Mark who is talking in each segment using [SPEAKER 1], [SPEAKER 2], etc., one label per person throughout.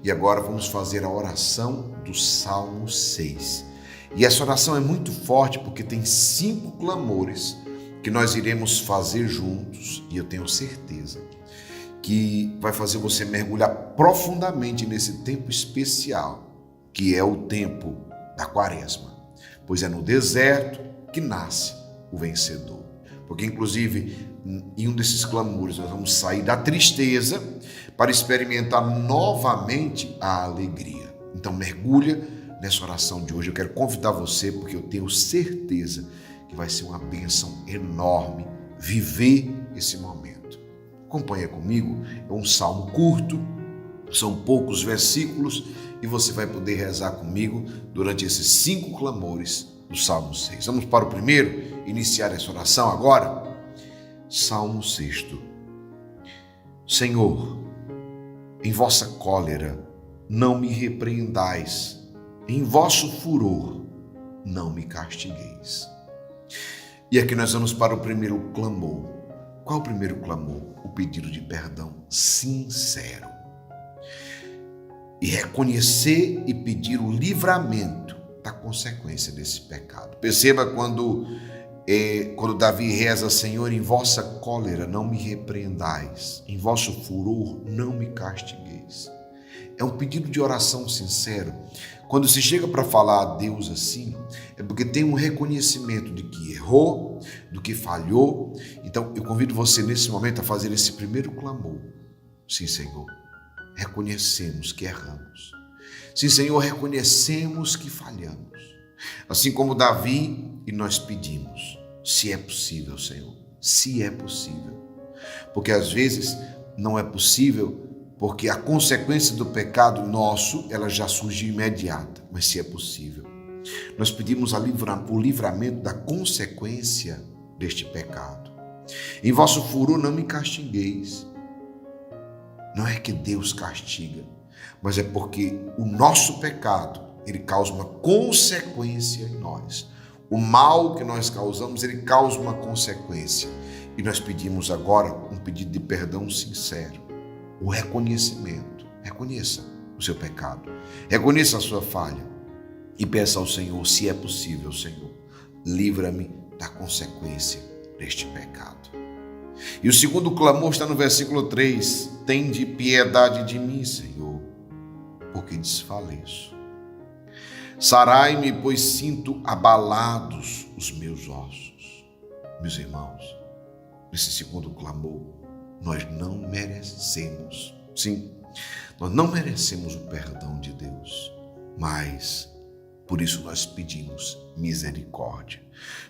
[SPEAKER 1] e agora vamos fazer a oração do Salmo 6. E essa oração é muito forte porque tem 5 clamores que nós iremos fazer juntos, e eu tenho certeza que vai fazer você mergulhar profundamente nesse tempo especial, que é o tempo da Quaresma, pois é no deserto que nasce o vencedor. Porque, inclusive, em um desses clamores, nós vamos sair da tristeza para experimentar novamente a alegria. Então, mergulha nessa oração de hoje. Eu quero convidar você, porque eu tenho certeza que vai ser uma bênção enorme viver esse momento. Acompanha comigo, é um salmo curto, são poucos versículos, e você vai poder rezar comigo durante esses 5 clamores do Salmo 6. Vamos para o primeiro, iniciar essa oração agora. Salmo 6. Senhor, em vossa cólera não me repreendais, em vosso furor não me castigueis. E aqui nós vamos para o primeiro clamor. Qual o primeiro clamor? O pedido de perdão sincero. E reconhecer e pedir o livramento da consequência desse pecado. Perceba quando Davi reza: Senhor, em vossa cólera não me repreendais, em vosso furor não me castigueis. É um pedido de oração sincero. Quando se chega para falar a Deus assim, é porque tem um reconhecimento de que errou, do que falhou. Então, eu convido você nesse momento a fazer esse primeiro clamor. Sim, Senhor, reconhecemos que erramos. Sim, Senhor, reconhecemos que falhamos. Assim como Davi, e nós pedimos, se é possível, Senhor, se é possível. Porque às vezes não é possível, porque a consequência do pecado nosso, ela já surge imediata, mas se é possível. Nós pedimos o livramento da consequência deste pecado. Em vosso furor não me castigueis. Não é que Deus castiga, mas é porque o nosso pecado, ele causa uma consequência em nós. O mal que nós causamos, ele causa uma consequência. E nós pedimos agora um pedido de perdão sincero. O reconhecimento. Reconheça o seu pecado. Reconheça a sua falha. E peça ao Senhor, se é possível, Senhor, livra-me da consequência deste pecado. E o segundo clamor está no versículo 3. Tende piedade de mim, Senhor, porque desfaleço. Sarai-me, pois sinto abalados os meus ossos. Meus irmãos, nesse segundo clamor, nós não merecemos, sim, nós não merecemos o perdão de Deus, mas por isso nós pedimos misericórdia.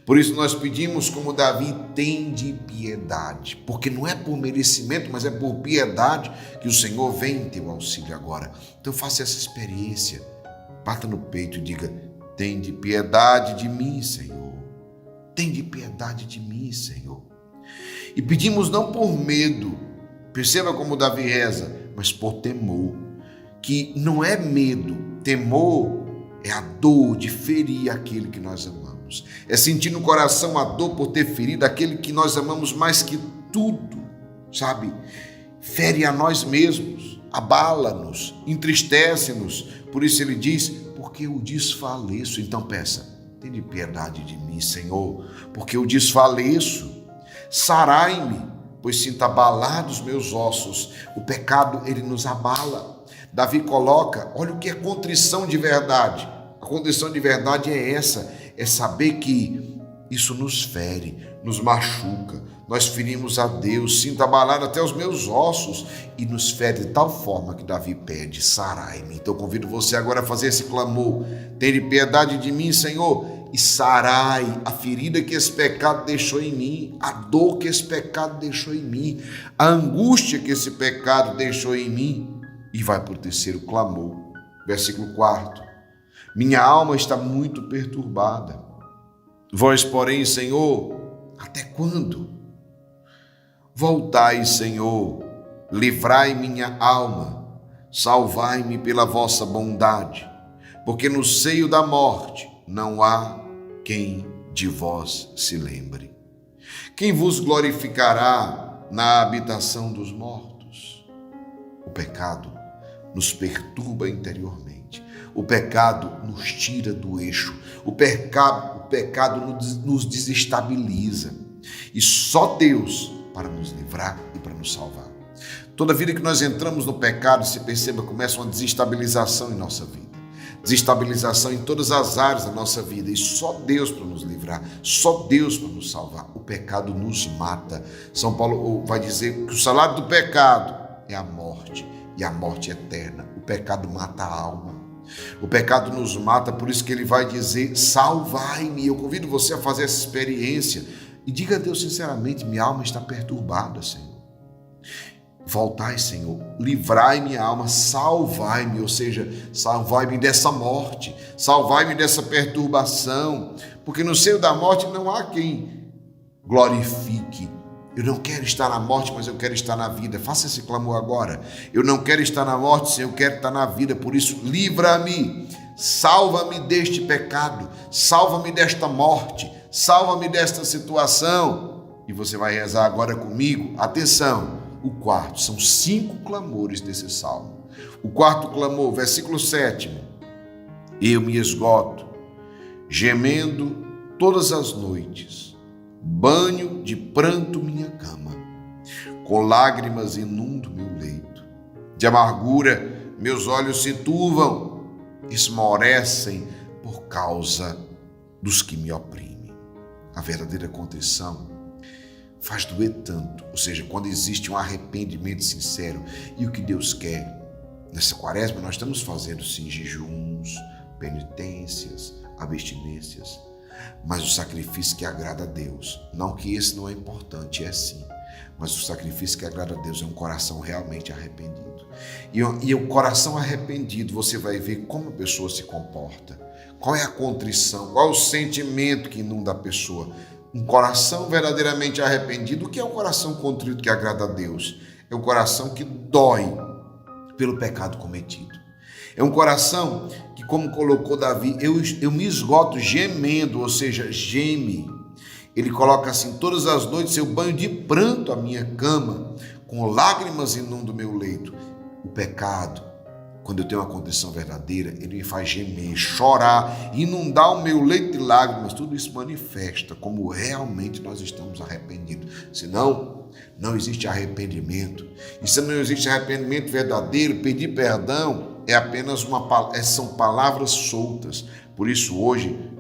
[SPEAKER 1] Por isso nós pedimos, como Davi, tende piedade, porque não é por merecimento, mas é por piedade que o Senhor vem em teu auxílio agora. Então faça essa experiência, bata no peito e diga: tende piedade de mim, Senhor. Tende piedade de mim, Senhor. E pedimos não por medo, perceba como Davi reza, mas por temor, que não é medo, temor é a dor de ferir aquele que nós amamos. É sentir no coração a dor por ter ferido aquele que nós amamos mais que tudo, sabe? Fere a nós mesmos, abala-nos, entristece-nos. Por isso ele diz: porque eu desfaleço. Então peça: tenha piedade de mim, Senhor, porque eu desfaleço. Sarai-me, pois sinto abalados meus ossos. O pecado, ele nos abala. Davi coloca, olha o que é contrição de verdade. A contrição de verdade é essa, é saber que isso nos fere, nos machuca. Nós ferimos a Deus, sinto abalado até os meus ossos, e nos fere de tal forma que Davi pede: sarai-me. Então convido você agora a fazer esse clamor: tenha piedade de mim, Senhor, e sarai a ferida que esse pecado deixou em mim, a dor que esse pecado deixou em mim, a angústia que esse pecado deixou em mim. E vai para o terceiro clamor, versículo 4. Minha alma está muito perturbada. Vós, porém, Senhor, até quando? Voltai, Senhor, livrai minha alma, salvai-me pela vossa bondade, porque no seio da morte não há quem de vós se lembre. Quem vos glorificará na habitação dos mortos? O pecado nos perturba interiormente. O pecado nos tira do eixo. O pecado nos desestabiliza. E só Deus para nos livrar e para nos salvar. Toda vida que nós entramos no pecado, se perceba, começa uma desestabilização em nossa vida. Desestabilização em todas as áreas da nossa vida. E só Deus para nos livrar, só Deus para nos salvar. O pecado nos mata. São Paulo vai dizer que o salário do pecado é a morte, e a morte eterna. O pecado mata a alma. O pecado nos mata, por isso que ele vai dizer: salvai-me. Eu convido você a fazer essa experiência e diga a Deus sinceramente: minha alma está perturbada, Senhor. Voltai, Senhor, livrai minha alma, salvai-me, ou seja, salvai-me dessa morte, salvai-me dessa perturbação, porque no seio da morte não há quem glorifique. Eu não quero estar na morte, mas eu quero estar na vida. Faça esse clamor agora. Eu não quero estar na morte, Senhor, eu quero estar na vida. Por isso, livra-me, salva-me deste pecado, salva-me desta morte, salva-me desta situação. E você vai rezar agora comigo. Atenção, o quarto, são 5 clamores desse salmo. O quarto clamor, versículo 7. Eu me esgoto, gemendo todas as noites, banho de pranto minha cama, com lágrimas inundo meu leito. De amargura meus olhos se turvam, esmorecem por causa dos que me oprimem. A verdadeira contrição faz doer tanto, ou seja, quando existe um arrependimento sincero. E o que Deus quer nessa quaresma, nós estamos fazendo sim jejuns, penitências, abstinências, mas o sacrifício que agrada a Deus, não que esse não é importante, é sim, mas o sacrifício que agrada a Deus é um coração realmente arrependido. E o coração arrependido, você vai ver como a pessoa se comporta, qual é a contrição, qual é o sentimento que inunda a pessoa. Um coração verdadeiramente arrependido. O que é um coração contrito que agrada a Deus? É um coração que dói pelo pecado cometido. É um coração que, como colocou Davi, eu me esgoto gemendo, ou seja, geme. Ele coloca assim: todas as noites eu banho de pranto a minha cama, com lágrimas inundo meu leito. O pecado, quando eu tenho uma condição verdadeira, ele me faz gemer, chorar, inundar o meu leito de lágrimas. Tudo isso manifesta como realmente nós estamos arrependidos. Senão, não existe arrependimento. E se não existe arrependimento verdadeiro, pedir perdão é apenas são palavras soltas. Por isso, hoje,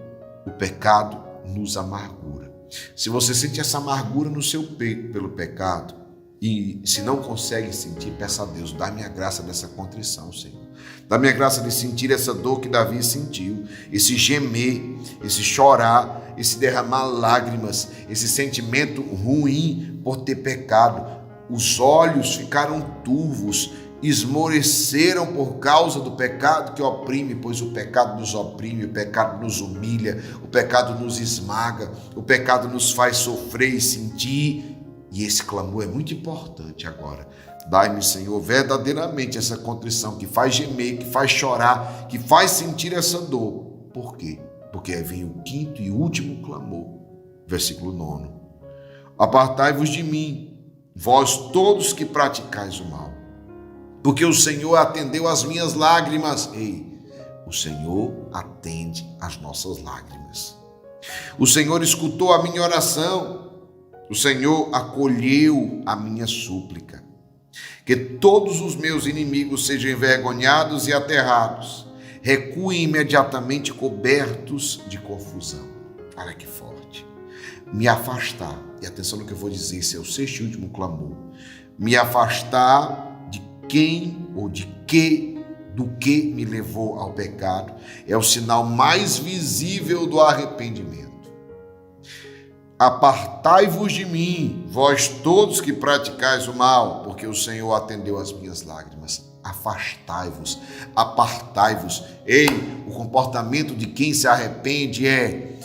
[SPEAKER 1] o pecado nos amargura. Se você sente essa amargura no seu peito pelo pecado, e se não consegue sentir, peça a Deus: dá-me a graça dessa contrição, Senhor. Dá-me a graça de sentir essa dor que Davi sentiu, esse gemer, esse chorar, esse derramar lágrimas, esse sentimento ruim por ter pecado. Os olhos ficaram turvos, esmoreceram por causa do pecado que oprime, pois o pecado nos oprime, o pecado nos humilha, o pecado nos esmaga, o pecado nos faz sofrer e sentir. E esse clamor é muito importante agora. Dai-me, Senhor, verdadeiramente essa contrição que faz gemer, que faz chorar, que faz sentir essa dor. Por quê? Porque aí vem o quinto e último clamor. Versículo 9. Apartai-vos de mim, vós todos que praticais o mal, porque o Senhor atendeu às minhas lágrimas. Ei, o Senhor atende às nossas lágrimas. O Senhor escutou a minha oração. O Senhor acolheu a minha súplica. Que todos os meus inimigos sejam envergonhados e aterrados. Recuem imediatamente cobertos de confusão. Olha que forte. Me afastar, e atenção no que eu vou dizer, esse é o sexto e último clamor. Me afastar de quem ou de que, do que me levou ao pecado, é o sinal mais visível do arrependimento. Apartai-vos de mim, vós todos que praticais o mal, porque o Senhor atendeu às minhas lágrimas. Afastai-vos, apartai-vos. Ei, o comportamento de quem se arrepende é: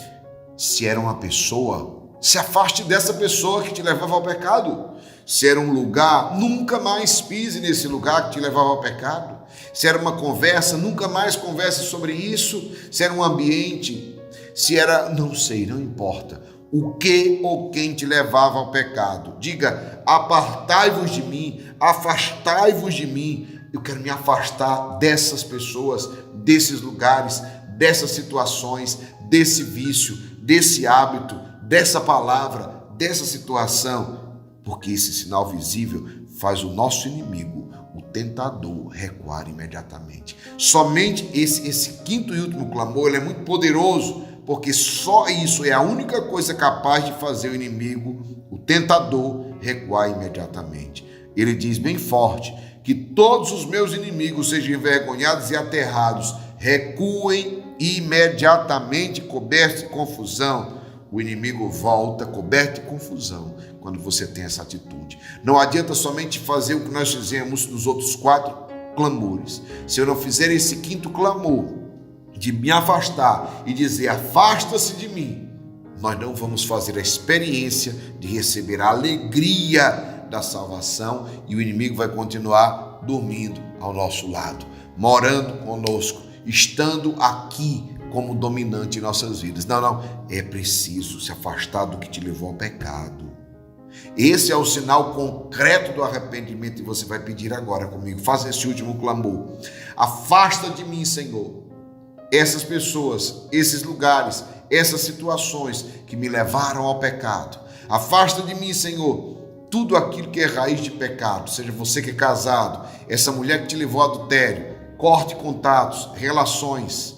[SPEAKER 1] se era uma pessoa, se afaste dessa pessoa que te levava ao pecado. Se era um lugar, nunca mais pise nesse lugar que te levava ao pecado. Se era uma conversa, nunca mais converse sobre isso. Se era um ambiente, se era, não sei, não importa. O que ou quem te levava ao pecado. Diga: apartai-vos de mim, afastai-vos de mim, Eu quero me afastar dessas pessoas, desses lugares, dessas situações, desse vício, desse hábito, dessa palavra, dessa situação, porque esse sinal visível faz o nosso inimigo, o tentador, recuar imediatamente. Somente esse quinto e último clamor, ele é muito poderoso, porque só isso é a única coisa capaz de fazer o inimigo, o tentador, recuar imediatamente. Ele diz bem forte: que todos os meus inimigos sejam envergonhados e aterrados, recuem imediatamente, cobertos de confusão. O inimigo volta coberto de confusão quando você tem essa atitude. Não adianta somente fazer o que nós fizemos nos outros 4 clamores. Se eu não fizer esse quinto clamor, de me afastar e dizer afasta-se de mim, nós não vamos fazer a experiência de receber a alegria da salvação, e o inimigo vai continuar dormindo ao nosso lado, morando conosco, estando aqui como dominante em nossas vidas. Não, é preciso se afastar do que te levou ao pecado. Esse é o sinal concreto do arrependimento, e você vai pedir agora comigo. Faça esse último clamor: afasta de mim, Senhor, essas pessoas, esses lugares, essas situações que me levaram ao pecado. Afasta de mim, Senhor, tudo aquilo que é raiz de pecado. Seja você que é casado, essa mulher que te levou ao adultério, corte contatos, relações,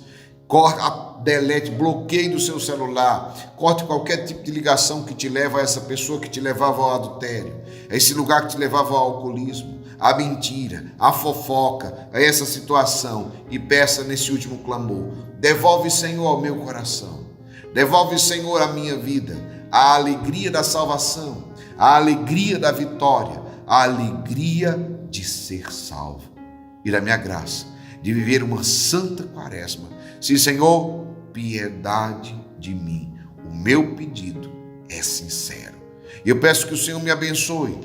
[SPEAKER 1] delete, bloqueie do seu celular, corte qualquer tipo de ligação que te leva a essa pessoa que te levava ao adultério, a esse lugar que te levava ao alcoolismo, a mentira, a fofoca, a essa situação, e peça nesse último clamor: devolve, Senhor, ao meu coração, devolve, Senhor, a minha vida, a alegria da salvação, a alegria da vitória, a alegria de ser salvo, e da minha graça de viver uma santa quaresma. Sim, Senhor, piedade de mim, o meu pedido é sincero. Eu peço que o Senhor me abençoe,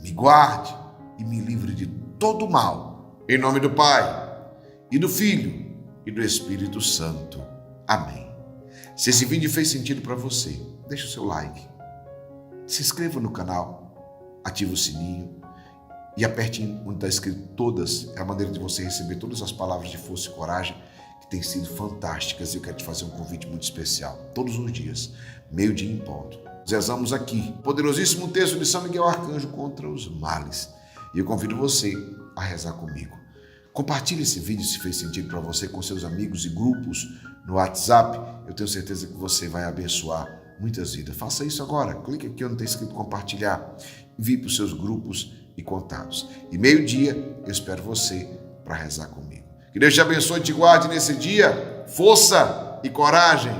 [SPEAKER 1] me guarde e me livre de todo mal, em nome do Pai, e do Filho, e do Espírito Santo. Amém. Se esse vídeo fez sentido para você, deixa o seu like, se inscreva no canal, ative o sininho e aperte onde está escrito todas. É a maneira de você receber todas as palavras de força e coragem que têm sido fantásticas, e eu quero te fazer um convite muito especial. Todos os dias, meio-dia em ponto, rezamos aqui poderosíssimo texto de São Miguel Arcanjo contra os males. E eu convido você a rezar comigo. Compartilhe esse vídeo se fez sentido para você com seus amigos e grupos no WhatsApp. Eu tenho certeza que você vai abençoar muitas vidas. Faça isso agora. Clique aqui onde está escrito compartilhar. Envie para os seus grupos e contatos. E meio-dia eu espero você para rezar comigo. Que Deus te abençoe e te guarde nesse dia. Força e coragem.